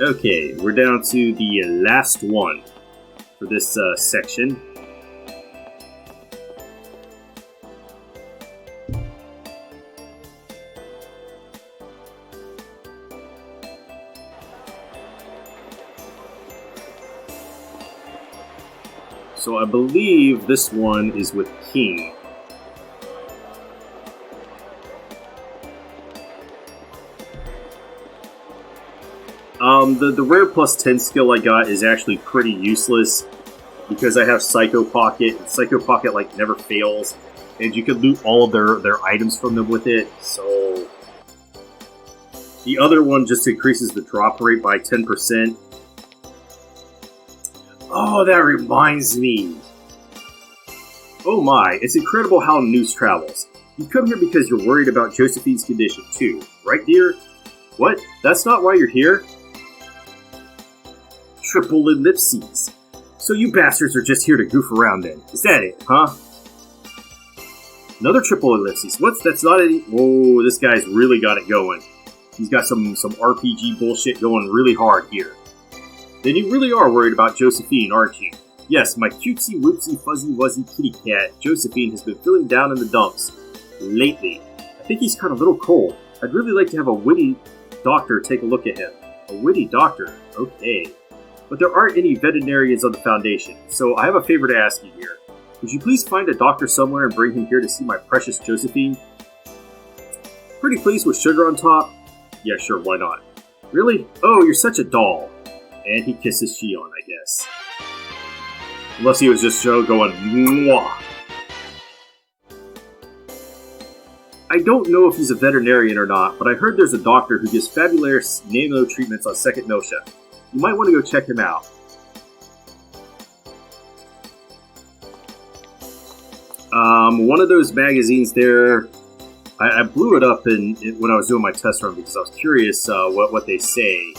Okay, we're down to the last one for this section. So I believe this one is with King. The rare plus 10 skill I got is actually pretty useless because I have Psycho Pocket, and Psycho Pocket like never fails, and you can loot all of their items from them with it, so the other one just increases the drop rate by 10%. Oh, that reminds me. Oh my, it's incredible how news travels. You come here because you're worried about Josephine's condition too, right dear? What? That's not why you're here? Triple ellipses. So you bastards are just here to goof around then. Is that it, huh? Another triple ellipses. That's not any... Whoa, this guy's really got it going. He's got some RPG bullshit going really hard here. Then you really are worried about Josephine, aren't you? Yes, my cutesy, wootsy, fuzzy, wuzzy kitty cat, Josephine, has been feeling down in the dumps lately. I think he's kind of a little cold. I'd really like to have a witty doctor take a look at him. A witty doctor? Okay. But there aren't any veterinarians on the Foundation, so I have a favor to ask you here. Would you please find a doctor somewhere and bring him here to see my precious Josephine? Pretty please with sugar on top? Yeah, sure, why not? Really? Oh, you're such a doll. And he kisses Shion, I guess. Unless he was just going, mwah. I don't know if he's a veterinarian or not, but I heard there's a doctor who gives fabulous nano treatments on Second Nosha. You might want to go check him out. One of those magazines there, I blew it up when I was doing my test run because I was curious what they say.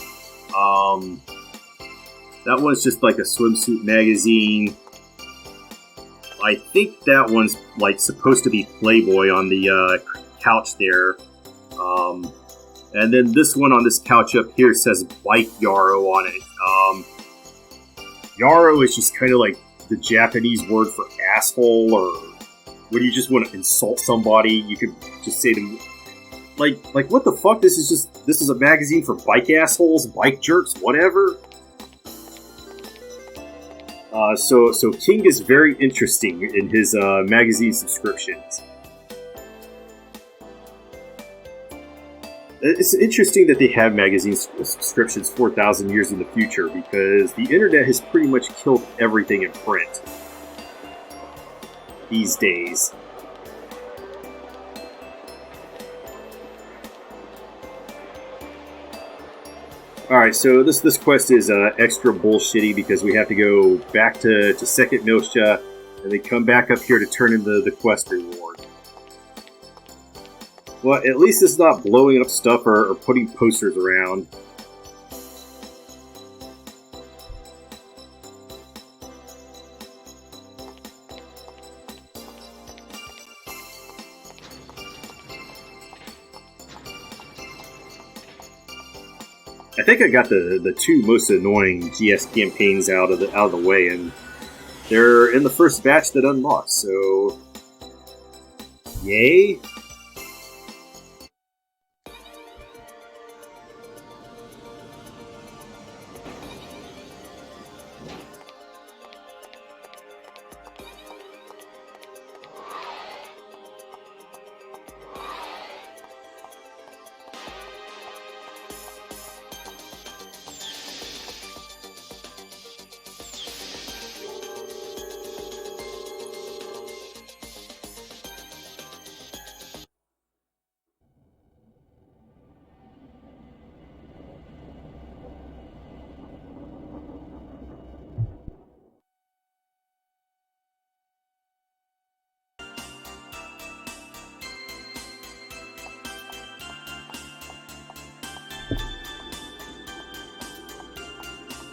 That one's just like a swimsuit magazine. I think that one's like supposed to be Playboy on the couch there. And then this one on this couch up here says Bike Yarrow on it. Yarrow is just kind of like the Japanese word for asshole, or when you just want to insult somebody, you could just say to them, like what the fuck? This is a magazine for bike assholes, bike jerks, whatever. So King is very interesting in his magazine subscriptions. It's interesting that they have magazine subscriptions 4,000 years in the future, because the internet has pretty much killed everything in print these days. Alright, so this quest is extra bullshitty because we have to go back to Second Nosha and then come back up here to turn in the quest reward. Well, at least it's not blowing up stuff or putting posters around. I think I got the two most annoying GS campaigns out of the way, and they're in the first batch that unlocks, so yay!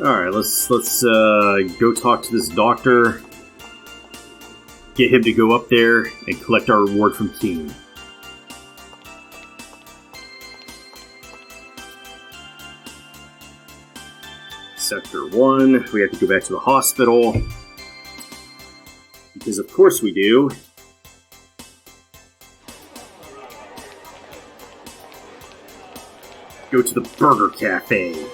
Alright, let's go talk to this doctor. Get him to go up there and collect our reward from King. Sector 1. We have to go back to the hospital. Because of course we do. Go to the Burger Cafe.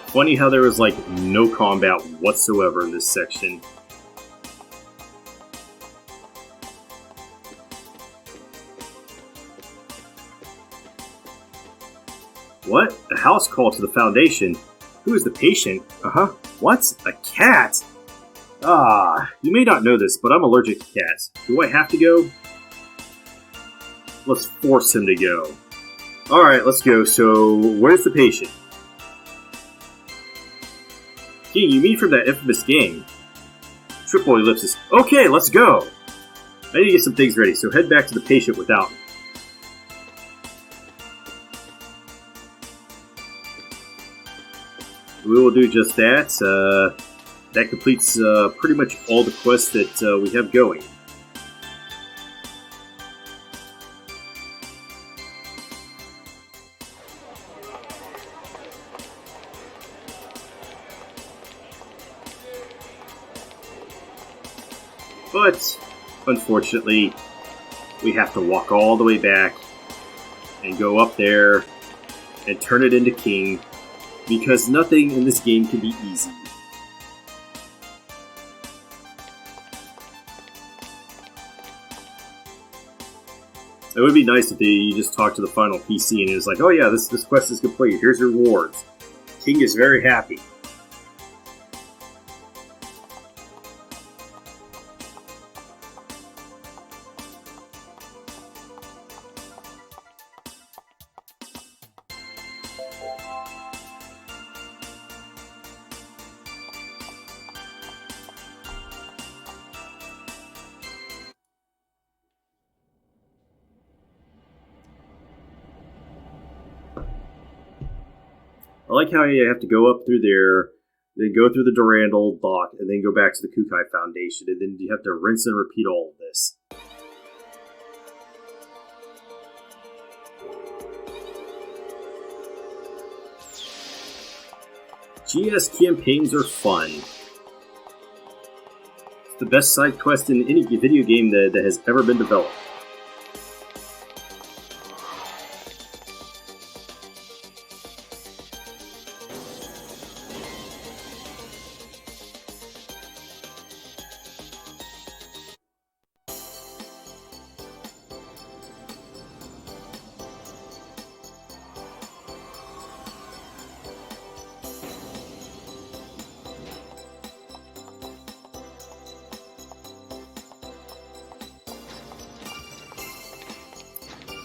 Funny how there was like no combat whatsoever in this section. What? A house call to the Foundation? Who is the patient? Uh-huh. What? A cat? Ah, you may not know this, but I'm allergic to cats. Do I have to go? Let's force him to go. Alright, let's go. So, where's the patient? King, you mean from that infamous game? Triple ellipsis. Okay, let's go! I need to get some things ready, so head back to the patient without me. We will do just that. That completes pretty much all the quests that we have going. But, unfortunately, we have to walk all the way back and go up there and turn it into King. Because nothing in this game can be easy. It would be nice if you just talked to the final PC and it was like, oh yeah, this quest is complete, here's your rewards. King is very happy. I like how you have to go up through there, then go through the Durandal dock, and then go back to the Kukai Foundation, and then you have to rinse and repeat all of this. GS campaigns are fun. It's the best side quest in any video game that has ever been developed.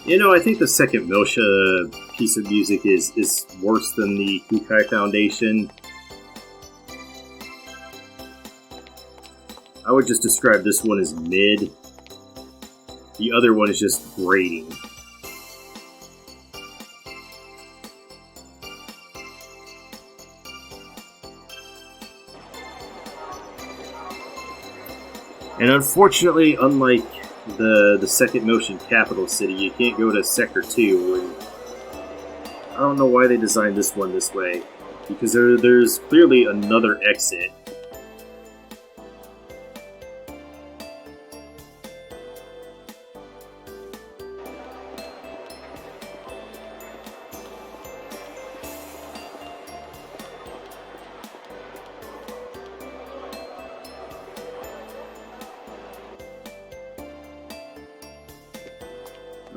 You know, I think the second Milsha piece of music is worse than the Kukai Foundation. I would just describe this one as mid. The other one is just grating. And unfortunately, unlike the second motion capital city, you can't go to Sector 2, and I don't know why they designed this one this way, because there's clearly another exit.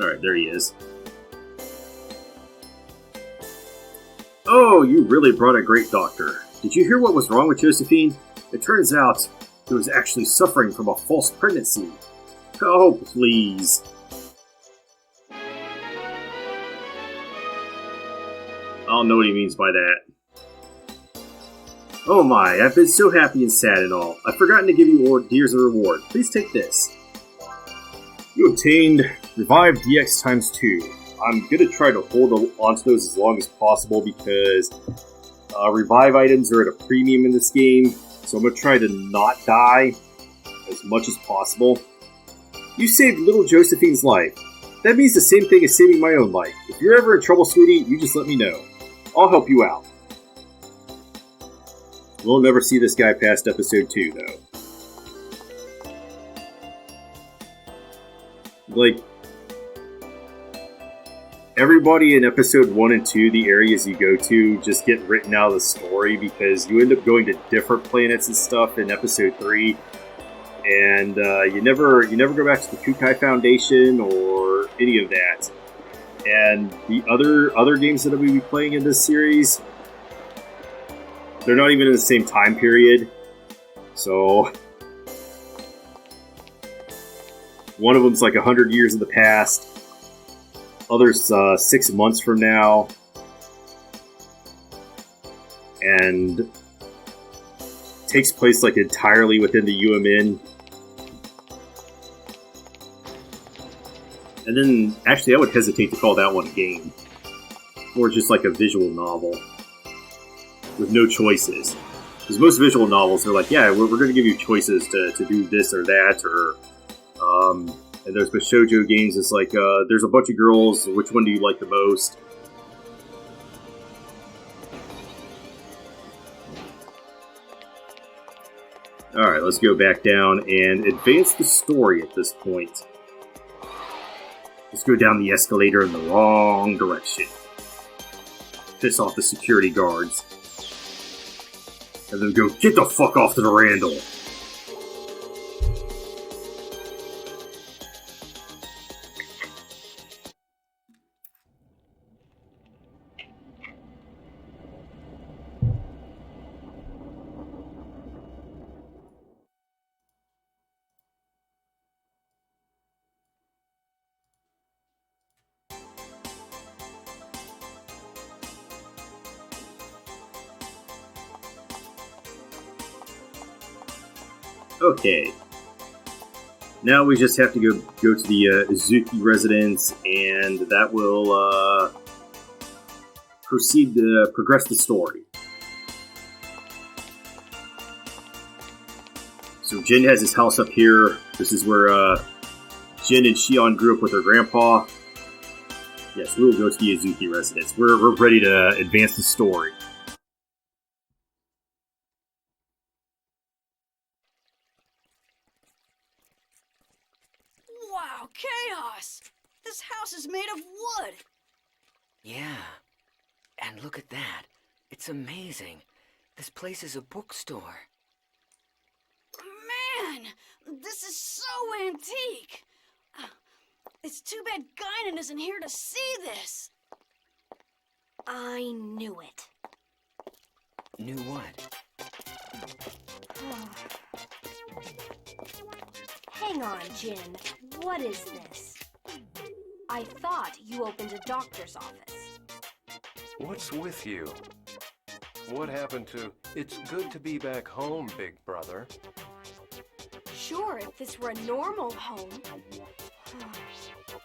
Alright, there he is. Oh, you really brought a great doctor. Did you hear what was wrong with Josephine? It turns out he was actually suffering from a false pregnancy. Oh, please. I don't know what he means by that. Oh my, I've been so happy and sad and all. I've forgotten to give you dears a reward. Please take this. You obtained Revive DX times 2. I'm going to try to hold onto those as long as possible because Revive items are at a premium in this game, so I'm going to try to not die as much as possible. You saved little Josephine's life. That means the same thing as saving my own life. If you're ever in trouble, sweetie, you just let me know. I'll help you out. We'll never see this guy past episode 2, though. Like, everybody in episode 1 and 2, the areas you go to, just get written out of the story because you end up going to different planets and stuff in episode 3. And you never go back to the Kukai Foundation or any of that. And the other games that we'll be playing in this series, they're not even in the same time period. So one of them's like 100 years in the past. Others 6 months from now. And takes place like entirely within the UMN. And then, actually, I would hesitate to call that one a game. Or just like a visual novel. With no choices. Because most visual novels are like, yeah, we're going to give you choices to do this or that, or... and there's the shoujo games, it's like, there's a bunch of girls, which one do you like the most? Alright, let's go back down and advance the story at this point. Let's go down the escalator in the wrong direction. Piss off the security guards. And then go, get the fuck off to the Randall! Okay. Now we just have to go to the Izuki residence, and that will proceed to progress the story. So Jin has his house up here. This is where Jin and Shion grew up with their grandpa. Yes, we will go to the Izuki residence. We're ready to advance the story. Wow, chaos! This house is made of wood! Yeah. And look at that. It's amazing. This place is a bookstore. Man! This is so antique! It's too bad Guinan isn't here to see this! I knew it. Knew what? Hang on, Jin. What is this? I thought you opened a doctor's office. What's with you? What happened to, it's good to be back home, big brother? Sure, if this were a normal home.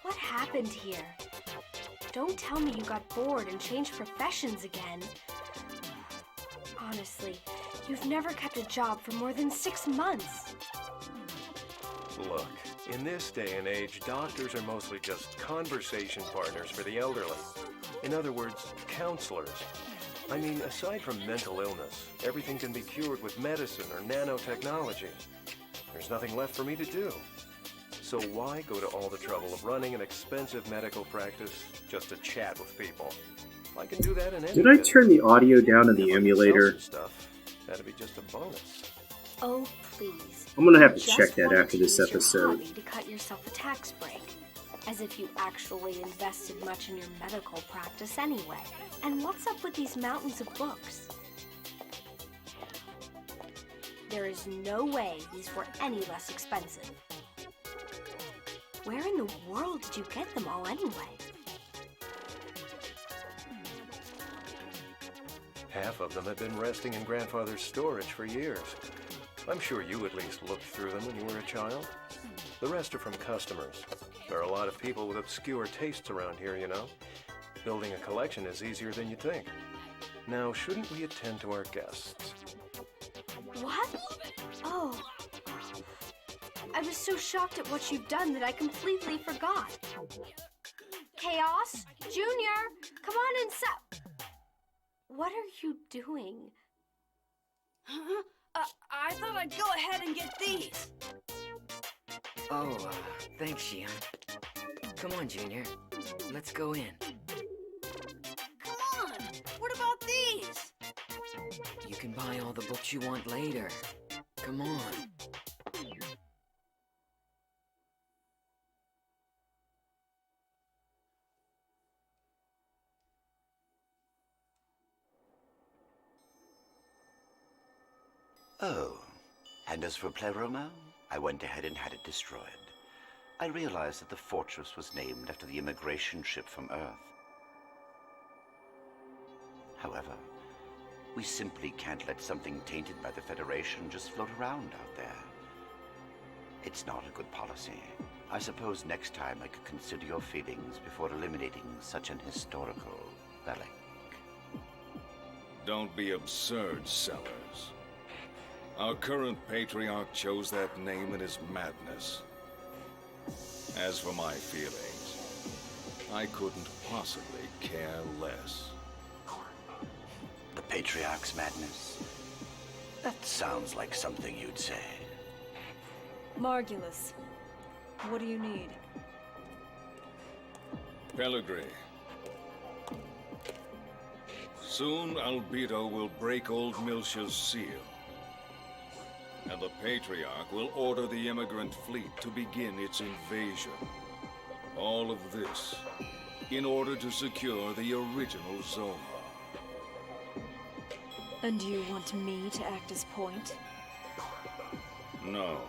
What happened here? Don't tell me you got bored and changed professions again. Honestly, you've never kept a job for more than 6 months. Look, in this day and age, doctors are mostly just conversation partners for the elderly. In other words, counselors. I mean, aside from mental illness, everything can be cured with medicine or nanotechnology. There's nothing left for me to do. So why go to all the trouble of running an expensive medical practice just to chat with people? I can do that in any Did I turn the audio down in the emulator? Stuff. That'd be just a bonus. Oh, please. I'm gonna have to Just check that wanted after to this use your episode. hobby to cut yourself a tax break. As if you actually invested much in your medical practice anyway. And what's up with these mountains of books? There is no way these were any less expensive. Where in the world did you get them all anyway? Half of them had been resting in Grandfather's storage for years. I'm sure you at least looked through them when you were a child. The rest are from customers. There are a lot of people with obscure tastes around here, you know. Building a collection is easier than you think. Now, shouldn't we attend to our guests? What? Oh. I was so shocked at what you've done that I completely forgot. Chaos? Junior! Come on inside. What are you doing? Huh? I thought I'd go ahead and get these. Oh, thanks, Shion. Come on, Junior. Let's go in. Come on! What about these? You can buy all the books you want later. Come on. Oh, and as for Pleroma, I went ahead and had it destroyed. I realized that the fortress was named after the immigration ship from Earth. However, we simply can't let something tainted by the Federation just float around out there. It's not a good policy. I suppose next time I could consider your feelings before eliminating such an historical relic. Don't be absurd, Sellers. Our current patriarch chose that name in his madness. As for my feelings, I couldn't possibly care less. The Patriarch's madness? That sounds like something you'd say. Margulis, what do you need? Pellegrini. Soon Albedo will break old Miltia's seal. And the Patriarch will order the immigrant fleet to begin its invasion. All of this in order to secure the original Zohar. And do you want me to act as point? No.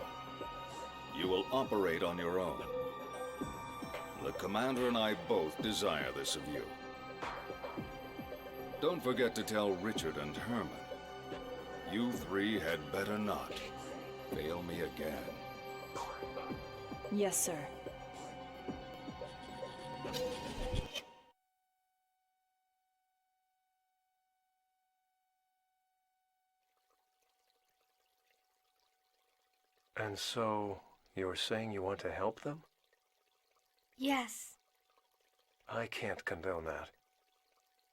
You will operate on your own. The Commander and I both desire this of you. Don't forget to tell Richard and Herman. You three had better not fail me again. Yes, sir. And so, you're saying you want to help them? Yes. I can't condone that.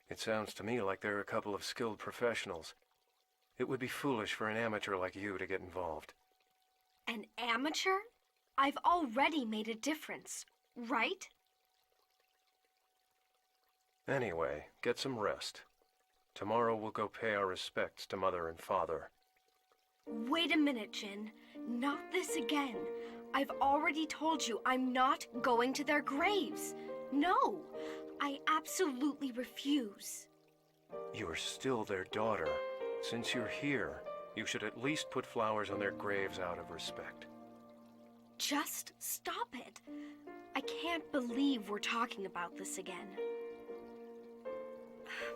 It sounds to me like they're a couple of skilled professionals. It would be foolish for an amateur like you to get involved. An amateur? I've already made a difference, right? Anyway, get some rest. Tomorrow we'll go pay our respects to Mother and Father. Wait a minute, Jin. Not this again. I've already told you I'm not going to their graves. No, I absolutely refuse. You're still their daughter. Since you're here, you should at least put flowers on their graves out of respect. Just stop it. I can't believe we're talking about this again.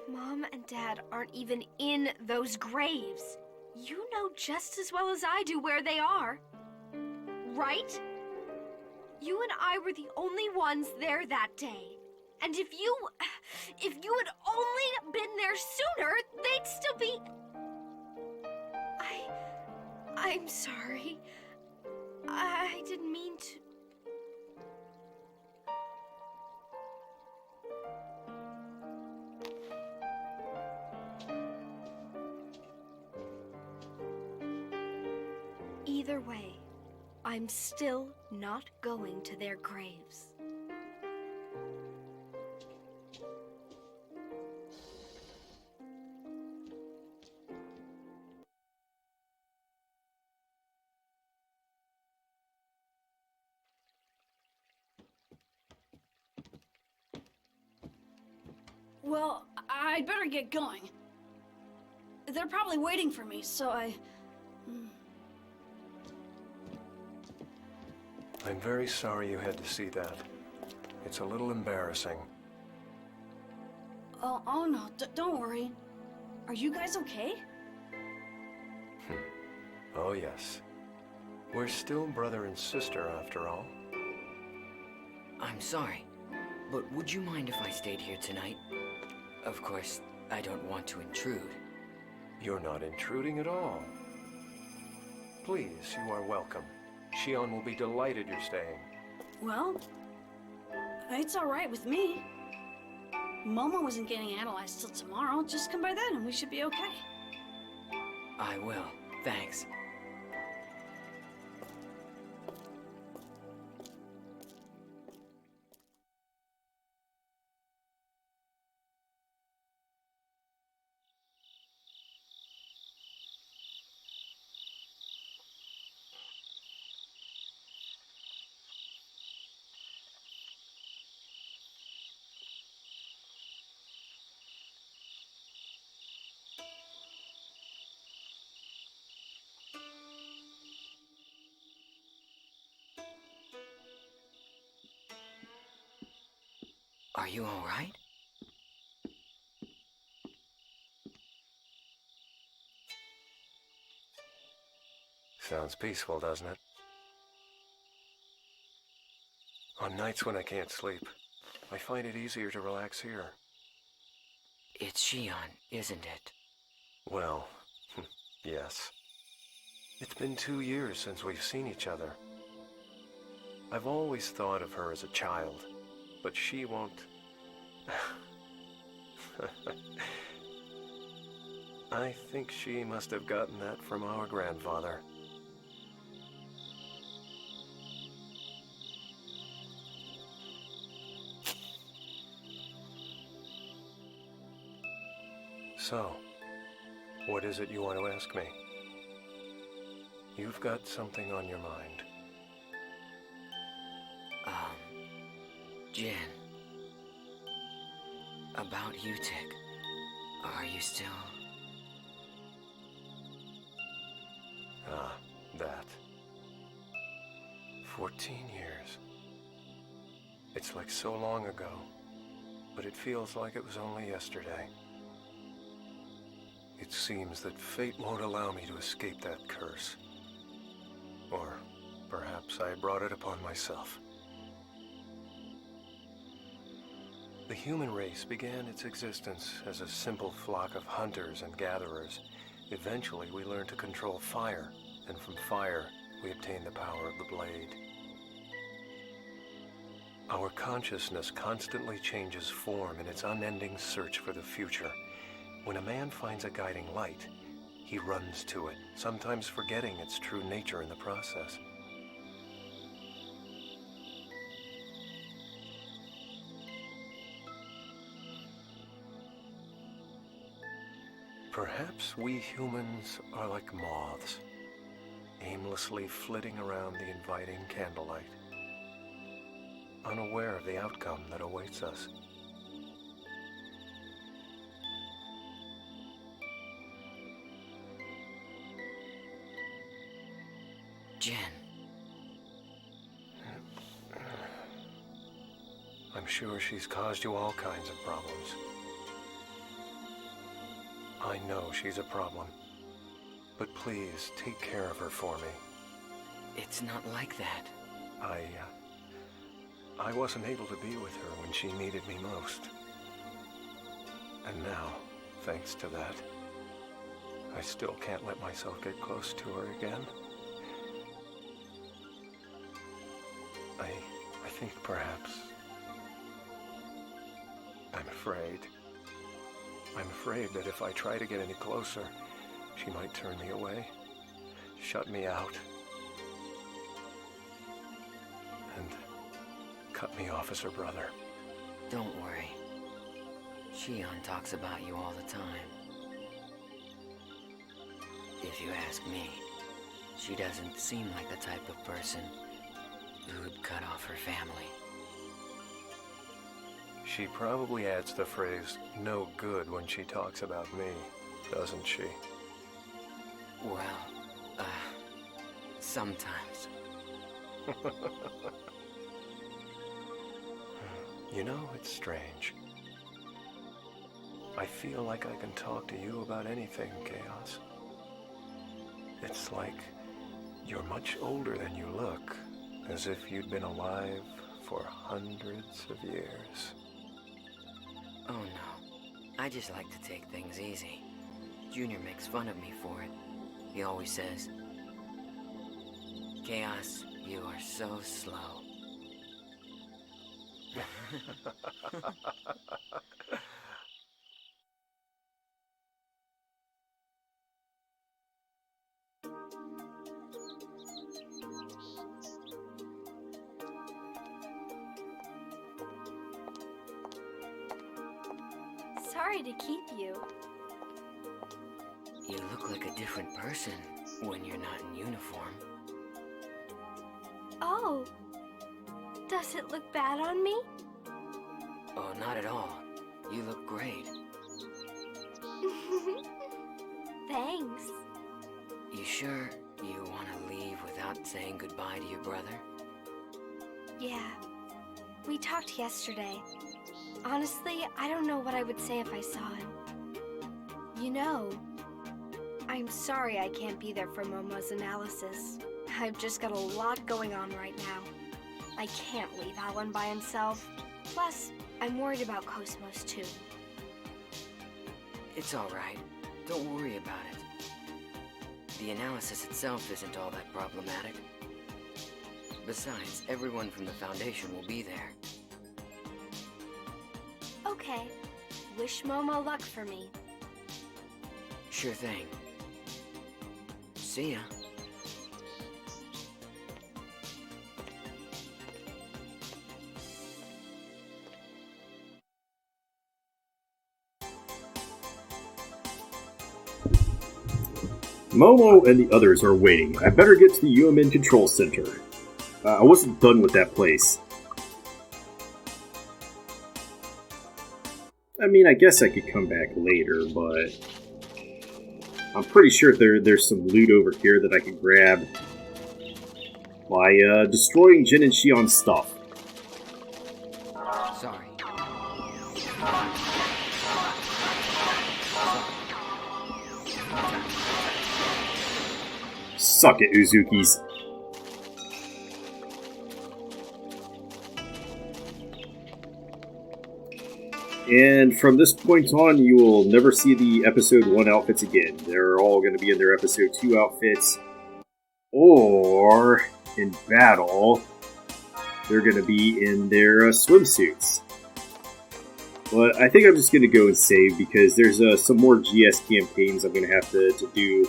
Mom and Dad aren't even in those graves. You know just as well as I do where they are. Right? You and I were the only ones there that day. And if you had only been there sooner, they'd still be... I'm sorry. I didn't mean to... Either way, I'm still not going to their graves. Well, I'd better get going. They're probably waiting for me, so I'm very sorry you had to see that. It's a little embarrassing. Oh no, don't worry. Are you guys okay? Oh yes. We're still brother and sister after all. I'm sorry, but would you mind if I stayed here tonight? Of course, I don't want to intrude. You're not intruding at all. Please, you are welcome. Shion will be delighted you're staying. Well, it's all right with me. Momo wasn't getting analyzed till tomorrow. Just come by then and we should be okay. I will. Thanks. Are you all right? Sounds peaceful, doesn't it? On nights when I can't sleep, I find it easier to relax here. It's Shion, isn't it? Well, yes. It's been 2 years since we've seen each other. I've always thought of her as a child, but she won't... I think she must have gotten that from our grandfather. So, what is it you want to ask me? You've got something on your mind. Jin. About Utic. Are you still... Ah, that. 14 years. It's like so long ago, but it feels like it was only yesterday. It seems that fate won't allow me to escape that curse. Or perhaps I brought it upon myself. The human race began its existence as a simple flock of hunters and gatherers. Eventually, we learned to control fire, and from fire, we obtained the power of the blade. Our consciousness constantly changes form in its unending search for the future. When a man finds a guiding light, he runs to it, sometimes forgetting its true nature in the process. Perhaps we humans are like moths, aimlessly flitting around the inviting candlelight, unaware of the outcome that awaits us. Jin. I'm sure she's caused you all kinds of problems. I know she's a problem, but please take care of her for me. It's not like that. I wasn't able to be with her when she needed me most. And now, thanks to that, I still can't let myself get close to her again. I think perhaps... I'm afraid. I'm afraid that if I try to get any closer, she might turn me away, shut me out, and cut me off as her brother. Don't worry. Shion talks about you all the time. If you ask me, she doesn't seem like the type of person who'd cut off her family. She probably adds the phrase, no good, when she talks about me, doesn't she? Well, sometimes. You know, it's strange. I feel like I can talk to you about anything, Chaos. It's like you're much older than you look, as if you'd been alive for hundreds of years. Oh no. I just like to take things easy. Junior makes fun of me for it. He always says, "Chaos, you are so slow." Sorry to keep you. You look like a different person when you're not in uniform. Oh. Does it look bad on me? Oh, not at all. You look great. Thanks. You sure you want to leave without saying goodbye to your brother? Yeah. We talked yesterday. Honestly, I don't know what I would say if I saw him. You know, I'm sorry I can't be there for Momo's analysis. I've just got a lot going on right now. I can't leave Alan by himself. Plus, I'm worried about Cosmos too. It's all right. Don't worry about it. The analysis itself isn't all that problematic. Besides, everyone from the Foundation will be there. Okay. Wish Momo luck for me. Sure thing. See ya. Momo and the others are waiting. I better get to the UMN Control Center. I wasn't done with that place. I mean, I guess I could come back later, but I'm pretty sure there's some loot over here that I could grab by destroying Jin and Shion's stuff. Sorry. Suck it, Uzukis. And from this point on, you will never see the Episode 1 outfits again. They're all going to be in their Episode 2 outfits. Or, in battle, they're going to be in their swimsuits. But I think I'm just going to go and save because there's some more GS campaigns I'm going to have to do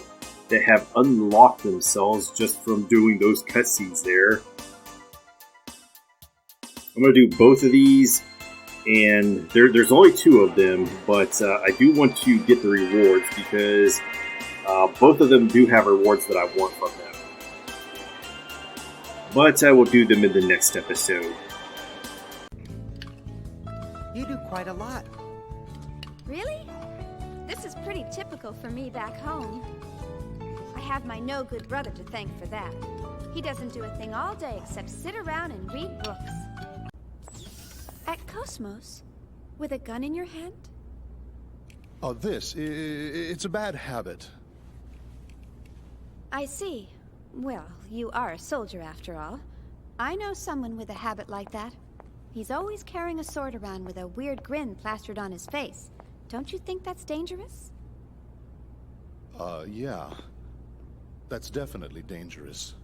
that have unlocked themselves just from doing those cutscenes there. I'm going to do both of these, and there's only 2 of them, but I do want to get the rewards because both of them do have rewards that I want from them. But I will do them in the next episode. You do quite a lot. Really? This is pretty typical for me back home. I have my no-good brother to thank for that. He doesn't do a thing all day except sit around and read books. At Cosmos? With a gun in your hand? Oh, it's a bad habit. I see. Well, you are a soldier after all. I know someone with a habit like that. He's always carrying a sword around with a weird grin plastered on his face. Don't you think that's dangerous? Yeah. That's definitely dangerous.